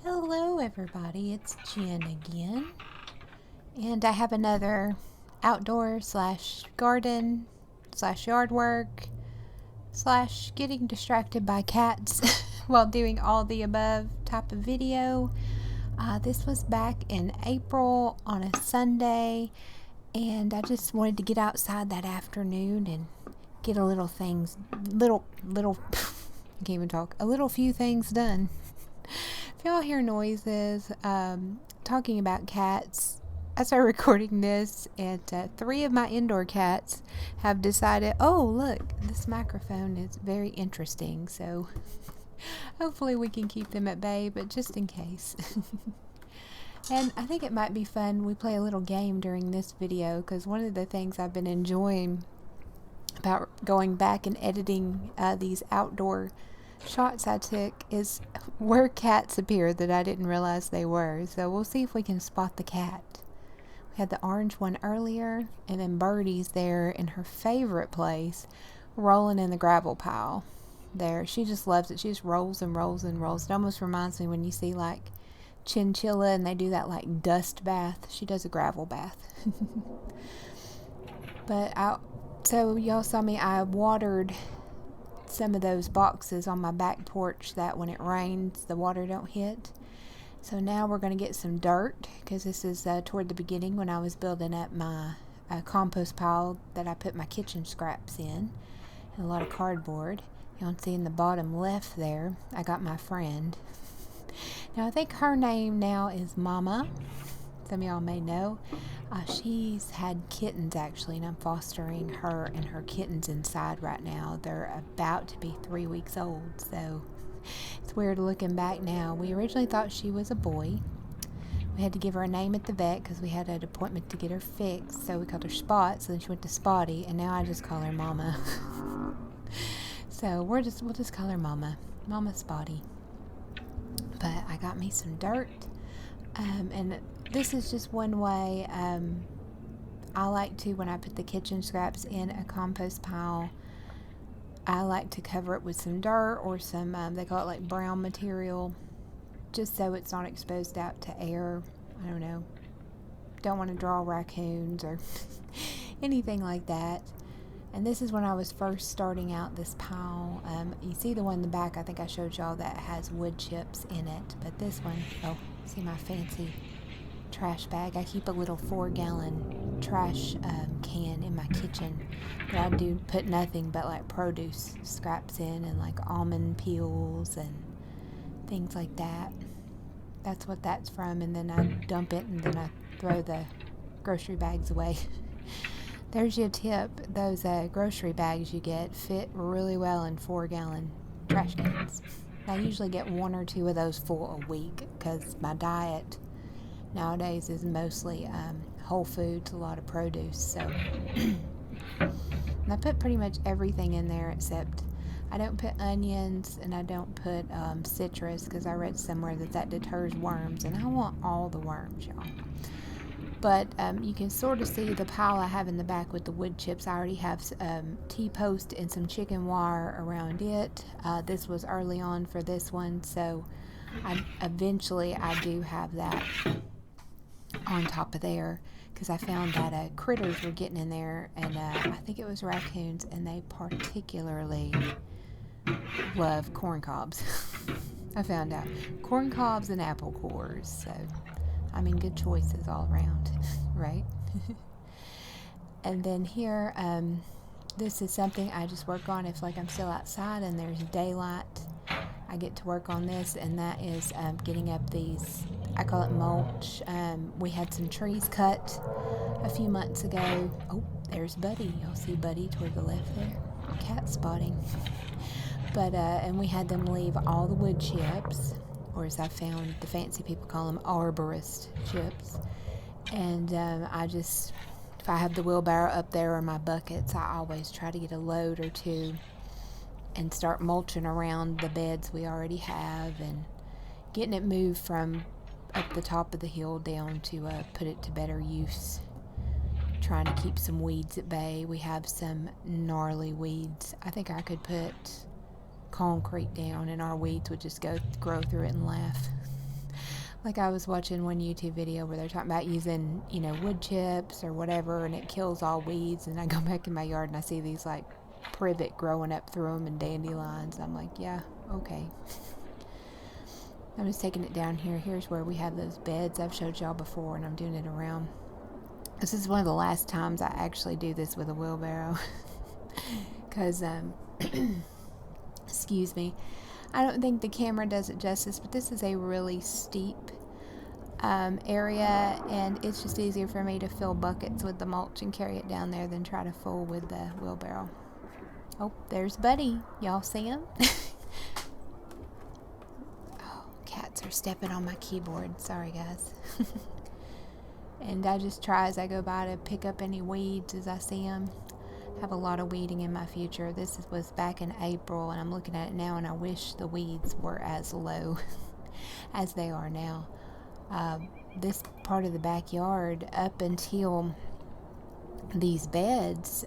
Hello everybody, it's Jen again, and I have another outdoor slash garden slash yard work slash getting distracted by cats while doing all the above type of video. This was back in April on a Sunday, and I just wanted to get outside that afternoon and get a little I can't even talk, a little few things done. If y'all hear noises, talking about cats, I started recording this, and 3 of my indoor cats have decided, oh, look, this microphone is very interesting, so hopefully we can keep them at bay, but just in case. And I think it might be fun, we play a little game during this video, because one of the things I've been enjoying about going back and editing these outdoor shots I took is where cats appear that I didn't realize they were. So we'll see if we can spot the cat. We had the orange one earlier, and then Birdie's there in her favorite place, rolling in the gravel pile. There, she just loves it. She just rolls and rolls and rolls. It almost reminds me when you see like chinchilla and they do that like dust bath. She does a gravel bath. So y'all saw me, I watered some of those boxes on my back porch that when it rains the water don't hit. So now we're going to get some dirt, because this is toward the beginning when I was building up my compost pile that I put my kitchen scraps in, and a lot of cardboard. You can see in the bottom left there I got my friend. Now I think her name now is Mama. Some of y'all may know. She's had kittens actually, and I'm fostering her and her kittens inside right now. They're about to be 3 weeks old, so it's weird looking back now. We originally thought she was a boy. We had to give her a name at the vet because we had an appointment to get her fixed, so we called her Spot, so then she went to Spotty, and now I just call her Mama. So we'll just call her Mama Spotty. But I got me some dirt, and this is just one way I like to, when I put the kitchen scraps in a compost pile, I like to cover it with some dirt or some, they call it like brown material, just so it's not exposed out to air. I don't know. Don't want to draw raccoons or anything like that. And this is when I was first starting out this pile. You see the one in the back, I think I showed y'all, that has wood chips in it. But this one, oh, see my fancy trash bag. I keep a little 4-gallon trash can in my kitchen, but I do put nothing but like produce scraps in, and like almond peels and things like that. That's what that's from, and then I dump it, and then I throw the grocery bags away. There's your tip. Those grocery bags you get fit really well in 4-gallon trash cans. I usually get 1 or 2 of those full a week, because my diet nowadays is mostly whole foods, a lot of produce. So and I put pretty much everything in there except I don't put onions, and I don't put citrus, because I read somewhere that deters worms, and I want all the worms, y'all. But you can sort of see the pile I have in the back with the wood chips. I already have T-post and some chicken wire around it. This was early on for this one, so eventually I do have that on top of there, because I found that critters were getting in there, and I think it was raccoons, and they particularly love corn cobs. I found out corn cobs and apple cores, so I mean, good choices all around, right? And then here, this is something I just work on if like I'm still outside and there's daylight. I get to work on this, and that is getting up these, I call it mulch. We had some trees cut a few months ago. Oh, there's Buddy. Y'all see Buddy toward the left there? Cat spotting. But, and we had them leave all the wood chips, or as I found the fancy people call them, arborist chips. And if I have the wheelbarrow up there or my buckets, I always try to get a load or 2 and start mulching around the beds we already have, and getting it moved from up the top of the hill down to put it to better use. Trying to keep some weeds at bay. We have some gnarly weeds. I think I could put concrete down and our weeds would just grow through it and laugh. Like I was watching one YouTube video where they're talking about using, wood chips or whatever, and it kills all weeds. And I go back in my yard and I see these like privet growing up through them and dandelions. I'm like, yeah, okay. I'm just taking it down here. Here's where we have those beds I've showed y'all before, and I'm doing it around. This is one of the last times I actually do this with a wheelbarrow. Because, excuse me, I don't think the camera does it justice, but this is a really steep area, and it's just easier for me to fill buckets with the mulch and carry it down there than try to fill with the wheelbarrow. Oh, there's Buddy. Y'all see him? Oh, cats are stepping on my keyboard. Sorry, guys. And I just try as I go by to pick up any weeds as I see them. I have a lot of weeding in my future. This was back in April, and I'm looking at it now, and I wish the weeds were as low as they are now. This part of the backyard, up until these beds,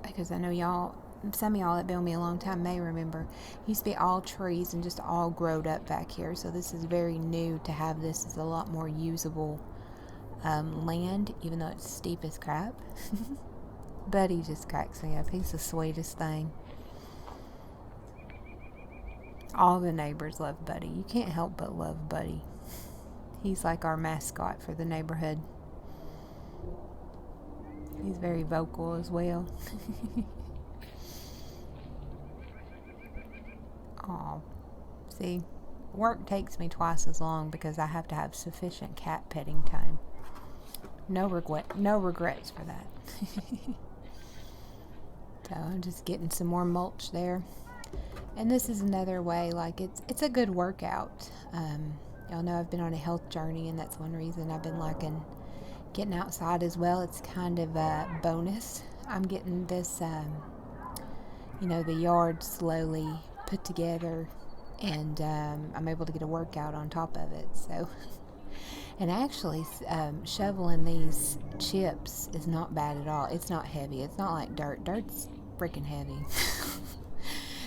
because I know some of y'all that been with me a long time may remember, used to be all trees and just all growed up back here. So this is very new to have this as a lot more usable land, even though it's steep as crap. Buddy just cracks me up. He's the sweetest thing. All the neighbors love Buddy. You can't help but love Buddy. He's like our mascot for the neighborhood. He's very vocal as well. Oh, see, work takes me twice as long because I have to have sufficient cat petting time. No regrets for that. So I'm just getting some more mulch there. And this is another way, like it's a good workout. Y'all know I've been on a health journey, and that's one reason I've been liking getting outside as well. It's kind of a bonus. I'm getting this, the yard slowly put together, and I'm able to get a workout on top of it. So, and actually, shoveling these chips is not bad at all. It's not heavy. It's not like dirt. Dirt's freaking heavy.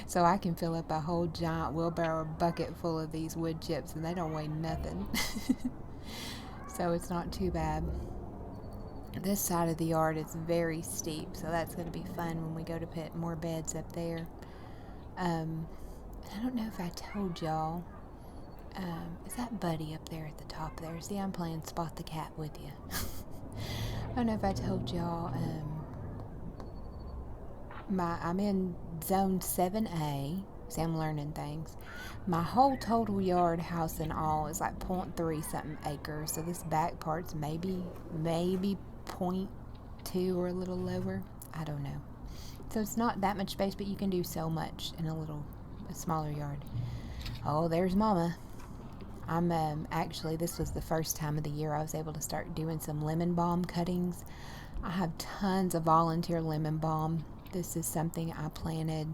So I can fill up a whole giant wheelbarrow bucket full of these wood chips, and they don't weigh nothing. So it's not too bad. This side of the yard is very steep, so that's going to be fun when we go to put more beds up there. I don't know if I told y'all. Is that Buddy up there at the top there? See, I'm playing Spot the Cat with you. I don't know if I told y'all. I'm in zone 7A. See, I'm learning things. My whole total yard, house and all, is like 0.3 something acres. So this back part's maybe 0.2 or a little lower. I don't know. So it's not that much space, but you can do so much in a smaller yard. Oh, there's Mama. I'm actually, this was the first time of the year I was able to start doing some lemon balm cuttings. I have tons of volunteer lemon balm. This is something I planted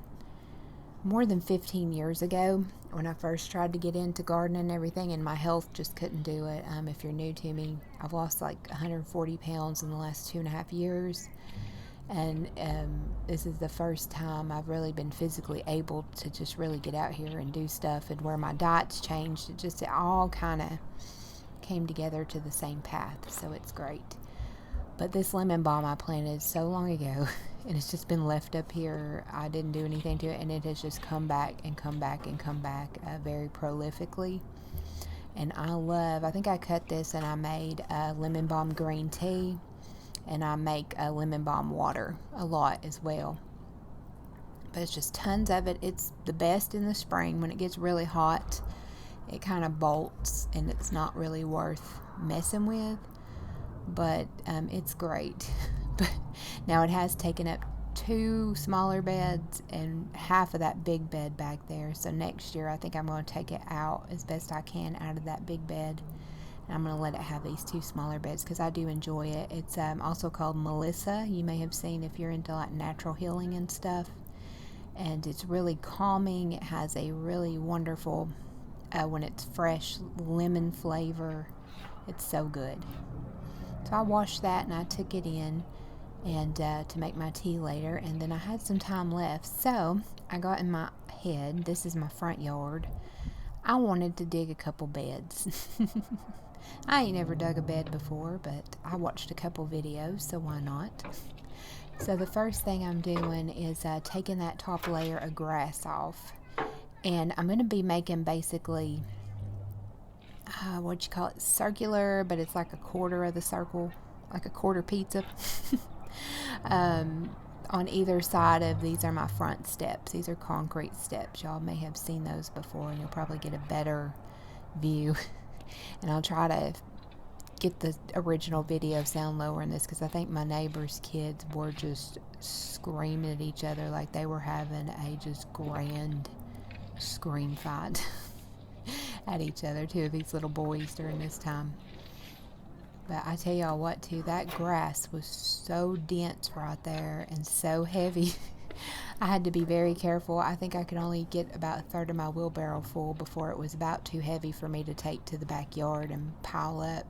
more than 15 years ago when I first tried to get into gardening and everything, and my health just couldn't do it. If you're new to me, I've lost like 140 pounds in the last 2.5 years, and this is the first time I've really been physically able to just really get out here and do stuff, and where my diet's changed, it all kind of came together to the same path, so it's great. But this lemon balm I planted so long ago, and it's just been left up here. I didn't do anything to it, and it has just come back and come back and come back very prolifically. And I think I cut this and I made lemon balm green tea, and I make lemon balm water a lot as well. But it's just tons of it. It's the best in the spring. When it gets really hot, it kind of bolts, and it's not really worth messing with. But it's great. But now it has taken up 2 smaller beds and half of that big bed back there. So next year I think I'm going to take it out as best I can out of that big bed, and I'm going to let it have these 2 smaller beds because I do enjoy it. It's also called Melissa. You may have seen if you're into like natural healing and stuff, and it's really calming. It has a really wonderful when it's fresh lemon flavor. It's so good. So I washed that and I took it in and to make my tea later, and then I had some time left. So I got in my head, this is my front yard. I wanted to dig a couple beds. I ain't never dug a bed before, but I watched a couple videos, so why not? So the first thing I'm doing is taking that top layer of grass off. And I'm going to be making basically, what you call it, circular, but it's like a quarter of the circle, like a quarter pizza. On either side of these are my front steps. These are concrete steps. Y'all may have seen those before, and you'll probably get a better view. And I'll try to get the original video sound lower in this, because I think my neighbor's kids were just screaming at each other like they were having a just grand scream fight at each other, two of these little boys during this time. But I tell y'all what, too, that grass was so dense right there and so heavy. I had to be very careful. I think I could only get about a third of my wheelbarrow full before it was about too heavy for me to take to the backyard and pile up.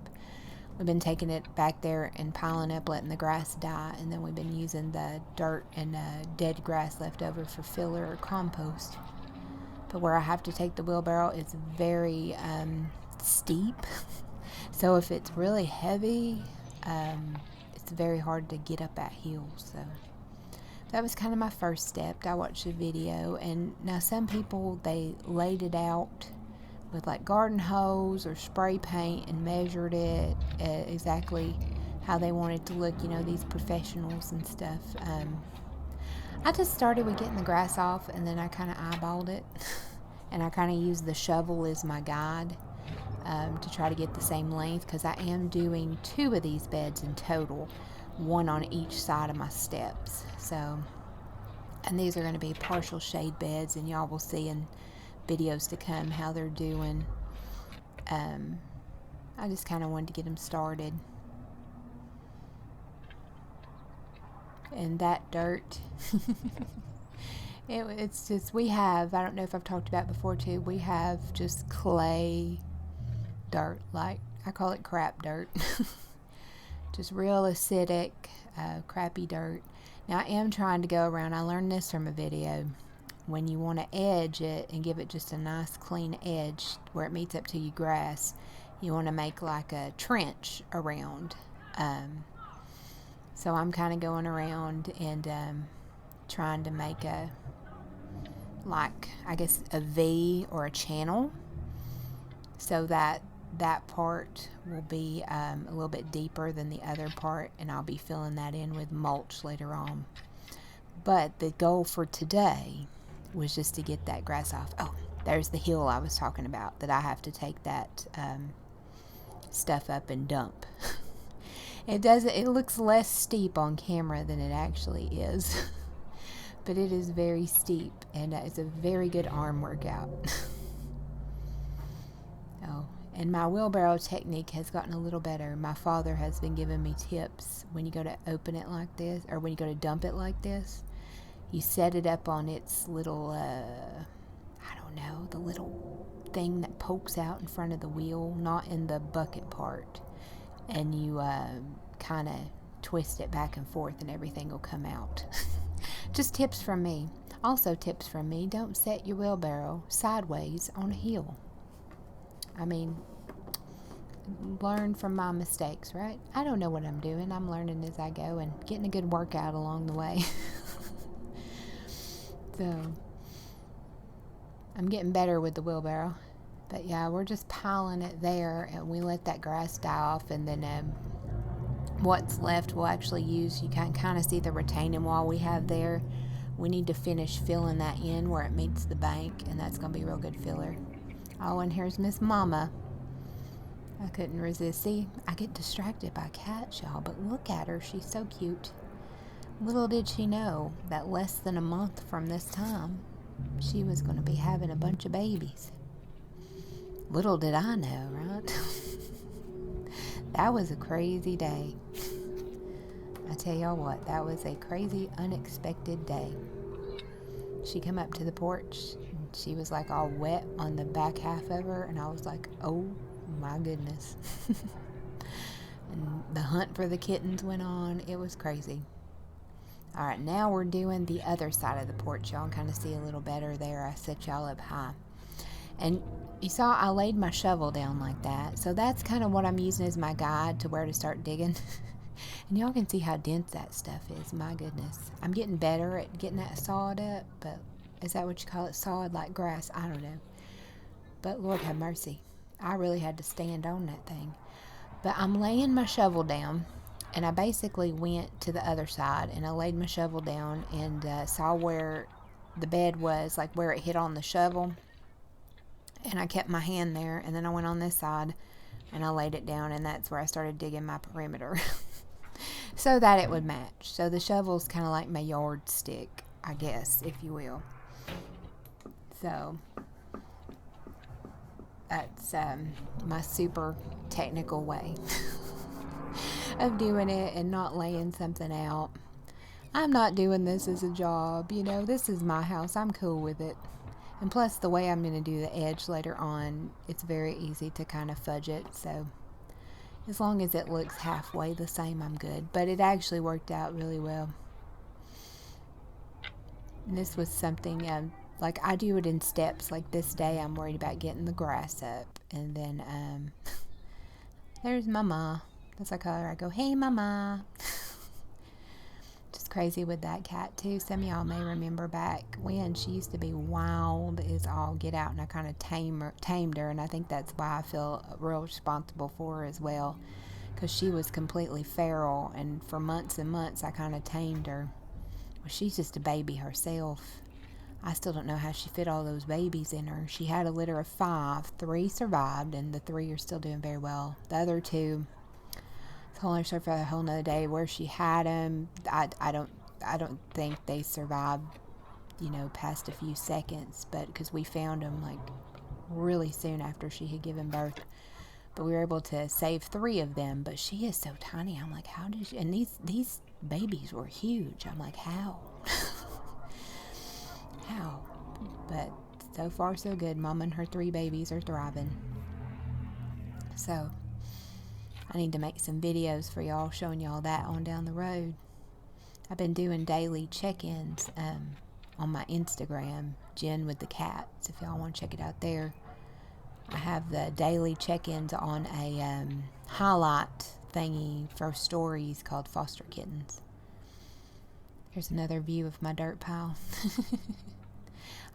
We've been taking it back there and piling up, letting the grass die, and then we've been using the dirt and dead grass left over for filler or compost. But where I have to take the wheelbarrow is very steep. So if it's really heavy, it's very hard to get up that hill. So that was kind of my first step. I watched a video, and now some people, they laid it out with like garden hose or spray paint and measured it exactly how they wanted it to look, you know, these professionals and stuff. I just started with getting the grass off, and then I kind of eyeballed it, and I kind of used the shovel as my guide. To try to get the same length, because I am doing 2 of these beds in total, 1 on each side of my steps. So, and these are going to be partial shade beds, and y'all will see in videos to come how they're doing. I just kind of wanted to get them started. And that dirt, it's just, we have, I don't know if I've talked about before too, we have just clay dirt, like I call it crap dirt. Just real acidic, crappy dirt. Now I am trying to go around, I learned this from a video, when you want to edge it and give it just a nice clean edge where it meets up to your grass, you want to make like a trench around. So I'm kind of going around and trying to make a, like, I guess a V or a channel, so that that part will be a little bit deeper than the other part, and I'll be filling that in with mulch later on. But the goal for today was just to get that grass off. Oh, there's the hill I was talking about that I have to take that stuff up and dump. It looks less steep on camera than it actually is. But it is very steep, and it's a very good arm workout. Oh, and my wheelbarrow technique has gotten a little better. My father has been giving me tips when you go to open it like this, or when you go to dump it like this. You set it up on its little, I don't know, the little thing that pokes out in front of the wheel, not in the bucket part. And you kind of twist it back and forth, and everything will come out. Just tips from me. Also tips from me, don't set your wheelbarrow sideways on a hill. I mean, learn from my mistakes, right? I don't know what I'm doing. I'm learning as I go and getting a good workout along the way. So, I'm getting better with the wheelbarrow. But yeah, we're just piling it there, and we let that grass die off, and then what's left we'll actually use. You can kind of see the retaining wall we have there. We need to finish filling that in where it meets the bank, and that's going to be a real good filler. Oh, and here's Miss Mama. I couldn't resist. See, I get distracted by cats, y'all, but look at her. She's so cute. Little did she know that less than a month from this time, she was going to be having a bunch of babies. Little did I know, right? That was a crazy day. I tell y'all what, that was a crazy, unexpected day. She come up to the porch, and she was like all wet on the back half of her, and I was like, oh my goodness. And the hunt for the kittens went on. It was crazy. All right, now we're doing the other side of the porch. Y'all can kind of see a little better there. I set y'all up high. And you saw I laid my shovel down like that. So that's kind of what I'm using as my guide to where to start digging. And y'all can see how dense that stuff is. My goodness. I'm getting better at getting that sawed up, but is that what you call it? Sawed like grass? I don't know. But Lord have mercy. I really had to stand on that thing. But I'm laying my shovel down, and I basically went to the other side, and I laid my shovel down and saw where the bed was, like where it hit on the shovel. And I kept my hand there, and then I went on this side, and I laid it down, and that's where I started digging my perimeter. So that it would match. So the shovel's kind of like my yardstick, I guess, if you will. So that's my super technical way of doing it and not laying something out. I'm not doing this as a job, you know. This is my house. I'm cool with it. And plus, the way I'm going to do the edge later on, it's very easy to kind of fudge it. So as long as it looks halfway the same, I'm good. But it actually worked out really well. And this was something, like I do it in steps. Like this day, I'm worried about getting the grass up. And then there's Mama. That's what I call her. I go, hey, Mama. Just crazy with that cat, too. Some of y'all may remember back when she used to be wild as all get out. And I kind of tamed her. And I think that's why I feel real responsible for her as well. Because she was completely feral. And for months and months, I kind of tamed her. Well, she's just a baby herself. I still don't know how she fit all those babies in her. She had a litter of 5. 3 survived, and the 3 are still doing very well. The other 2, it's a whole other story for a whole nother day. Where she had them, I don't think they survived, you know, past a few seconds. But because we found them like really soon after she had given birth. But we were able to save 3 of them. But she is so tiny. I'm like, how did she? And these babies were huge. I'm like, how? How? But so far so good. Mom and her 3 babies are thriving. So I need to make some videos for y'all showing y'all that on down the road. I've been doing daily check-ins on my Instagram, Jen with the Cats, if y'all want to check it out there. I have the daily check-ins on a highlight thingy for stories called Foster Kittens. Here's another view of my dirt pile.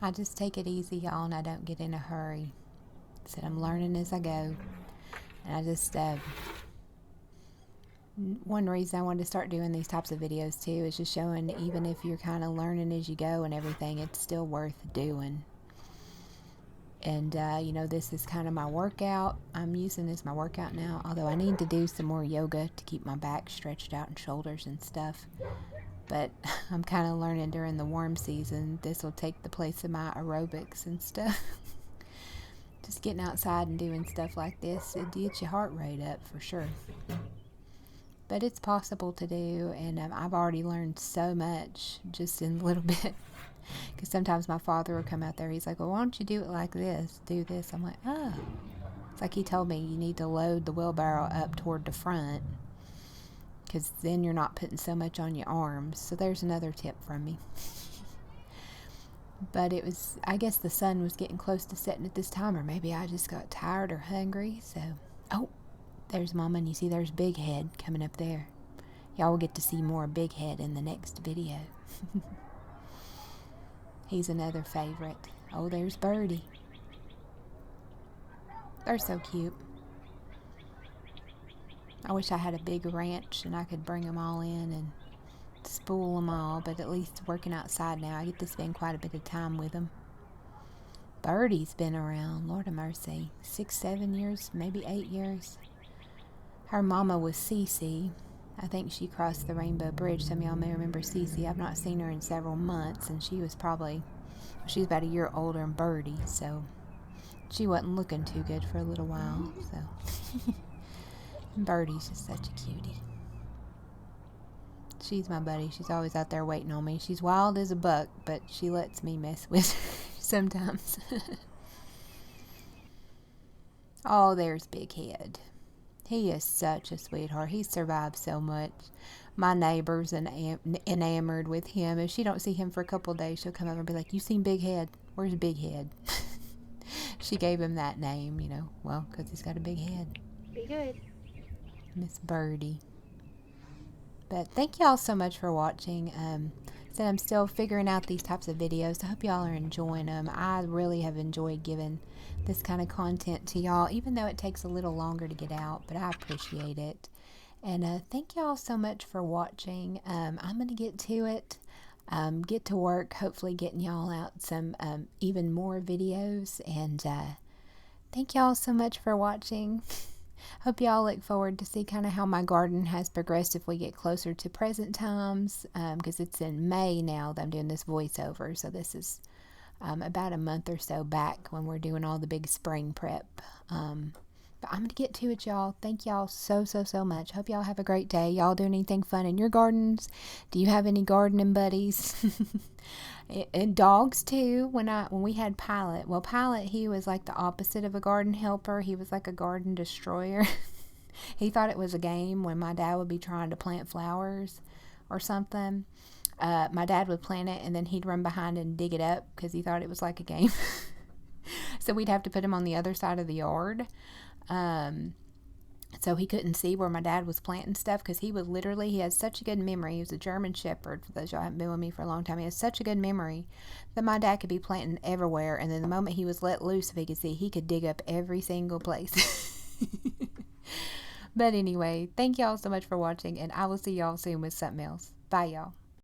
I just take it easy, y'all, and I don't get in a hurry. Said I'm learning as I go. And I just, one reason I wanted to start doing these types of videos too is just showing even if you're kind of learning as you go and everything, it's still worth doing. And, you know, this is kind of my workout. I'm using this my workout now, although I need to do some more yoga to keep my back stretched out and shoulders and stuff. But I'm kind of learning during the warm season, this will take the place of my aerobics and stuff. Just getting outside and doing stuff like this, it gets your heart rate up for sure. But it's possible to do, and I've already learned so much just in a little bit. Because sometimes my father will come out there, he's like, well, why don't you do it like this? Do this. I'm like, oh. It's like he told me you need to load the wheelbarrow up toward the front. Because then you're not putting so much on your arms. So there's another tip from me. But it was, I guess the sun was getting close to setting at this time. Or maybe I just got tired or hungry. So, oh, there's Mama. And you see there's Big Head coming up there. Y'all will get to see more Big Head in the next video. He's another favorite. Oh, there's Birdie. They're so cute. I wish I had a big ranch and I could bring them all in and spool them all, but at least working outside now, I get to spend quite a bit of time with them. Birdie's been around, Lord of mercy, 6, 7 years, maybe 8 years. Her mama was Cece. I think she crossed the Rainbow Bridge. Some of y'all may remember Cece. I've not seen her in several months, and she was about a year older than Birdie, so she wasn't looking too good for a little while, so... Birdie's just such a cutie. She's my buddy. She's always out there waiting on me. She's wild as a buck, but she lets me mess with her sometimes. Oh, there's Big Head. He is such a sweetheart. He survived so much. My neighbor's enamored with him. If she don't see him for a couple of days, she'll come over and be like, you seen Big Head? Where's Big Head? She gave him that name, well, because he's got a big head. Be good. Miss Birdie. But thank y'all so much for watching. Said I'm still figuring out these types of videos. I hope y'all are enjoying them. I really have enjoyed giving this kind of content to y'all, even though it takes a little longer to get out, but I appreciate it. And thank y'all so much for watching. I'm going to get to it. Get to work, hopefully getting y'all out some even more videos. And thank y'all so much for watching. Hope y'all look forward to see kind of how my garden has progressed if we get closer to present times, because it's in May now that I'm doing this voiceover. So this is about a month or so back when we're doing all the big spring prep. But I'm going to get to it, y'all. Thank y'all so much. Hope y'all have a great day. Y'all doing anything fun in your gardens? Do you have any gardening buddies? And dogs too. When we had Pilot, well, Pilot, he was like the opposite of a garden helper. He was like a garden destroyer. He thought it was a game when my dad would be trying to plant flowers or something. My dad would plant it and then he'd run behind and dig it up because he thought it was like a game. So we'd have to put him on the other side of the yard. So he couldn't see where my dad was planting stuff because he has such a good memory. He was a German Shepherd. For those y'all haven't been with me for a long time, he has such a good memory that my dad could be planting everywhere. And then the moment he was let loose, if he could see, he could dig up every single place. But anyway, thank y'all so much for watching, and I will see y'all soon with something else. Bye, y'all.